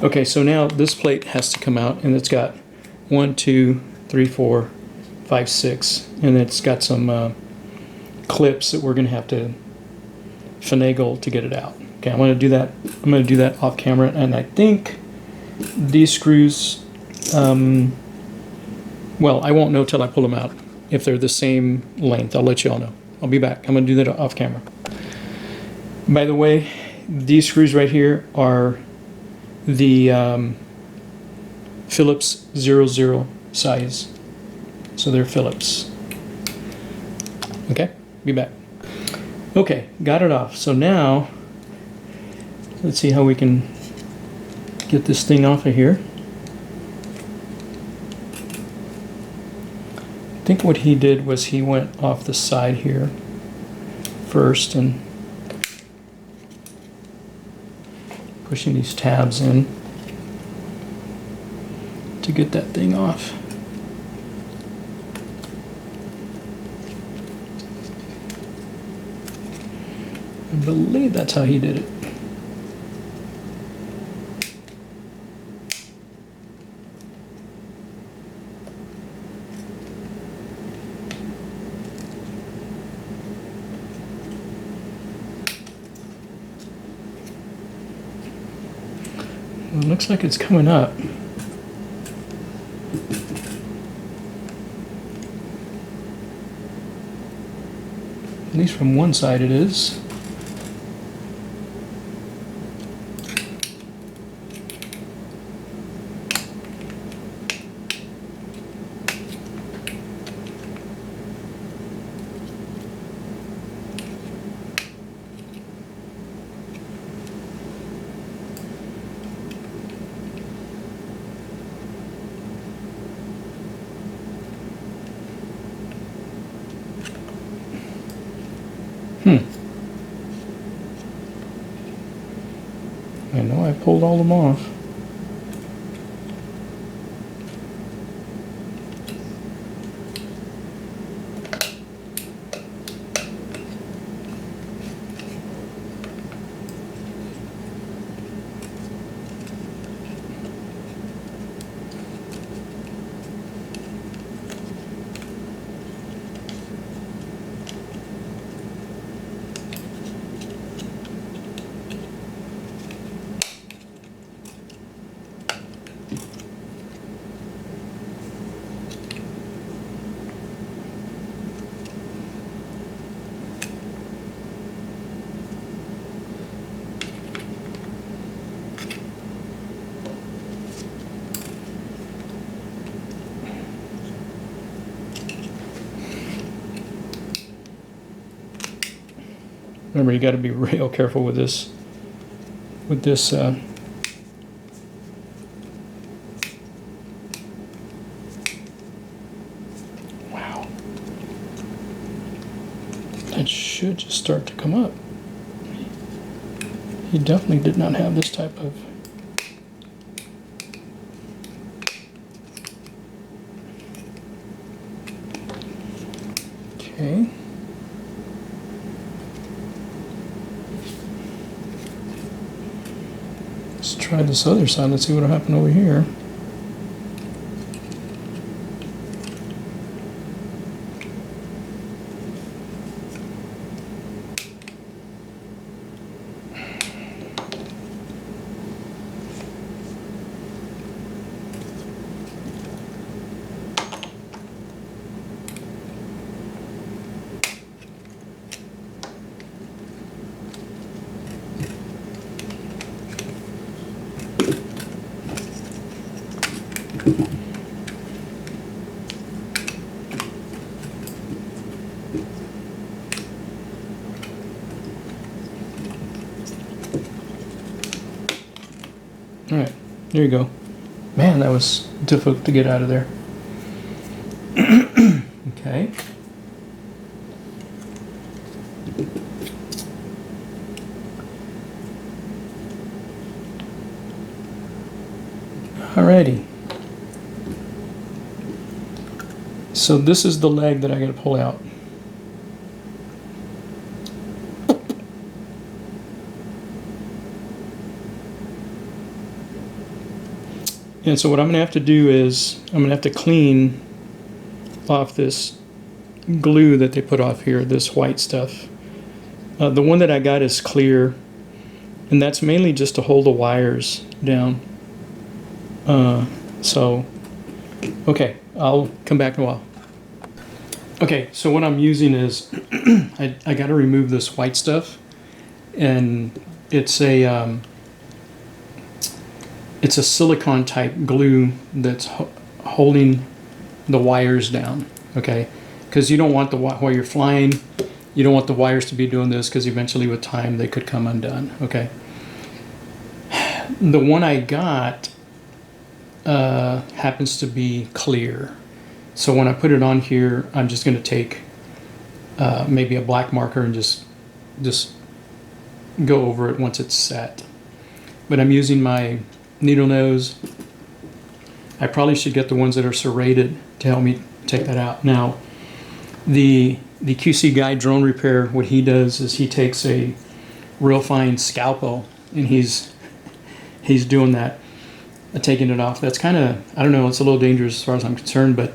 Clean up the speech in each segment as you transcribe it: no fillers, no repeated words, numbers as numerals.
Okay, so now this plate has to come out, and it's got 1, 2, 3, 4, 5, 6, and it's got some clips that we're going to have to finagle to get it out. Okay, I'm going to do that. I'm going to do that off camera, and I think these screws, well, I won't know till I pull them out if they're the same length. I'll let you all know. I'll be back. I'm going to do that off camera. By the way, these screws right here are the Phillips 00 size. So they're Phillips. Okay, be back. Okay, got it off. So now, let's see how we can get this thing off of here. I think what he did was he went off the side here first and pushing these tabs in to get that thing off. I believe that's how he did it. Well, it looks like it's coming up. At least from one side it is. I know I pulled all them off. Remember, you got to be real careful with this. Wow, that should just start to come up. He definitely did not have this type of. Okay. Let's try this other side. Let's see what'll happen over here. All right, there you go. Man, that was difficult to get out of there. Okay. Alrighty. So this is the leg that I got to pull out. And so what I'm going to have to do is I'm going to have to clean off this glue that they put off here, this white stuff. The one that I got is clear, and that's mainly just to hold the wires down. Okay, I'll come back in a while. Okay, so what I'm using is I got to remove this white stuff, and it's a silicone type glue that's holding the wires down. Okay, because you don't want while you're flying, you don't want the wires to be doing this, because eventually with time they could come undone. Okay, the one I got happens to be clear. So when I put it on here, I'm just going to take maybe a black marker and just go over it once it's set. But I'm using my needle nose. I probably should get the ones that are serrated to help me take that out. Now, the QC guy drone repair, what he does is he takes a real fine scalpel and he's doing that, taking it off. That's kind of, I don't know, it's a little dangerous as far as I'm concerned, but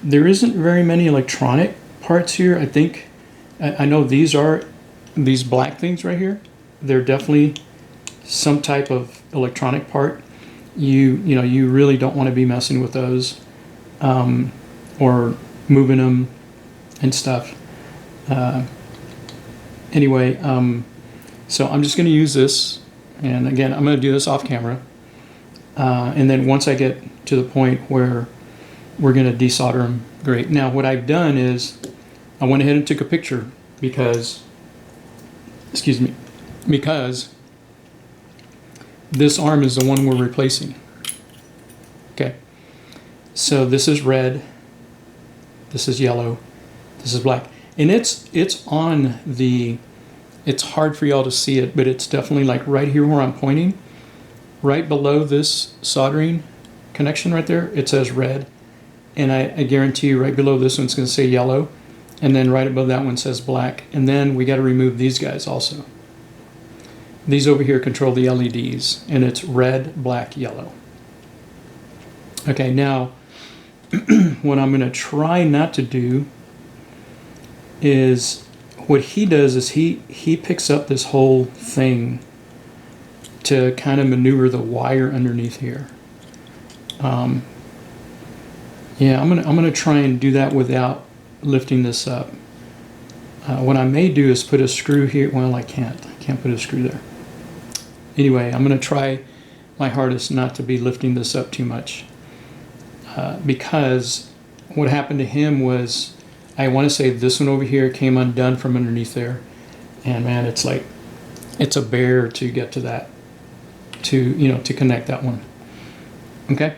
there isn't very many electronic parts here. I think, I know these black things right here, they're definitely some type of electronic part. You really don't want to be messing with those or moving them and stuff. Anyway, so I'm just going to use this, and again, I'm going to do this off camera. And then once I get to the point where we're going to desolder them, great. Now what I've done is I went ahead and took a picture because this arm is the one we're replacing. Okay, so this is red, this is yellow, this is black, and it's on the, it's hard for y'all to see it, but it's definitely like right here where I'm pointing. Right below this soldering connection right there, it says red. And I guarantee you right below this one's going to say yellow. And then right above that one says black. And then we got to remove these guys also. These over here control the LEDs. And it's red, black, yellow. Okay, now what I'm going to try not to do is, what he does is he picks up this whole thing to kind of maneuver the wire underneath here. Yeah, I'm gonna try and do that without lifting this up. What I may do is put a screw here. Well, I can't put a screw there. Anyway, I'm gonna try my hardest not to be lifting this up too much, because what happened to him was, I want to say this one over here came undone from underneath there, and man, it's like, it's a bear to get to that, to connect that one. Okay,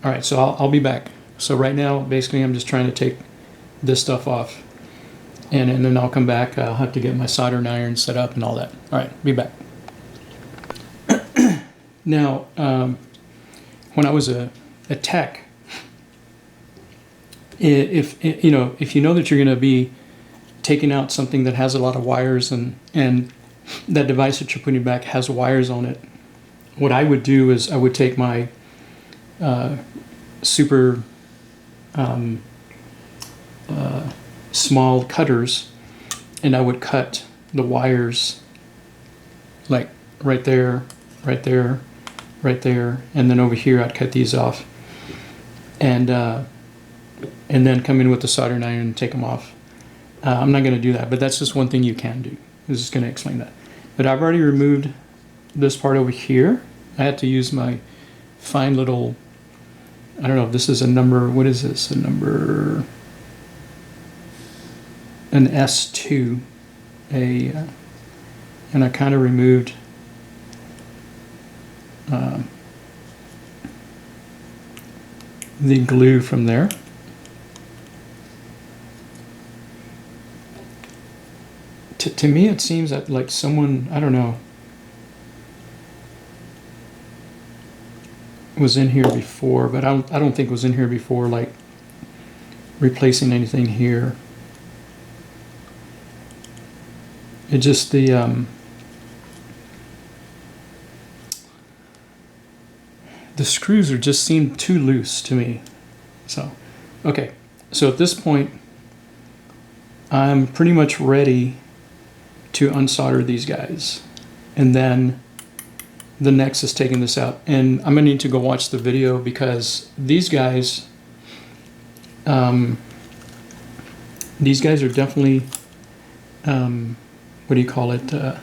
all right, so I'll be back. So right now, basically, I'm just trying to take this stuff off, and then I'll come back. I'll have to get my soldering iron set up and all that. All right, be back. Now, when I was a tech, if you know that you're going to be taking out something that has a lot of wires, and that device that you're putting back has wires on it, what I would do is I would take my super small cutters, and I would cut the wires like right there, right there, right there, and then over here I'd cut these off, and then come in with the soldering iron and take them off. I'm not going to do that, but that's just one thing you can do. I was just going to explain that. But I've already removed this part over here. I had to use my fine little, I don't know if this is a number, what is this? A number, an S2, and I kind of removed the glue from there. To me, it seems that like someone, I don't know, was in here before, but I don't think was in here before, like replacing anything here. It just the screws are just seem too loose to me. So, okay. So at this point, I'm pretty much ready to unsolder these guys. And then the next is taking this out. And I'm gonna need to go watch the video because these guys are definitely, what do you call it?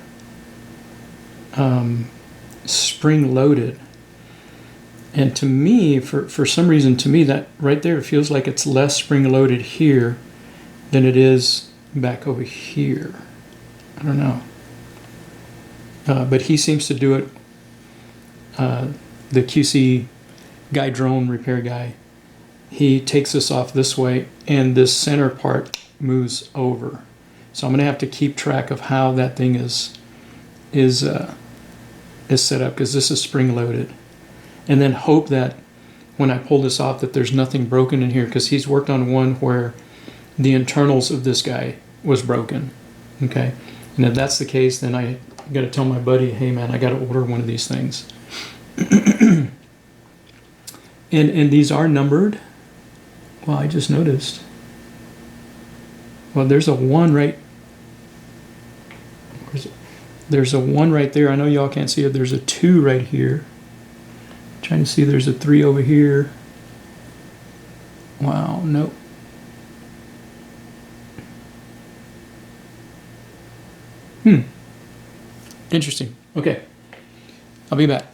Spring loaded. And to me, for some reason, to me, that right there feels like it's less spring loaded here than it is back over here. I don't know. But he seems to do it, the QC guy, drone repair guy, he takes this off this way and this center part moves over. So I'm going to have to keep track of how that thing is set up, because this is spring loaded. And then hope that when I pull this off that there's nothing broken in here, because he's worked on one where the internals of this guy was broken. Okay, and if that's the case, then I got to tell my buddy, hey man, I got to order one of these things. and these are numbered. Well, I just noticed. Well, there's a 1 right. Where's it? There's a 1 right there. I know y'all can't see it. There's a 2 right here. Trying to see, there's a 3 over here. Wow, nope. Interesting. Okay, I'll be back.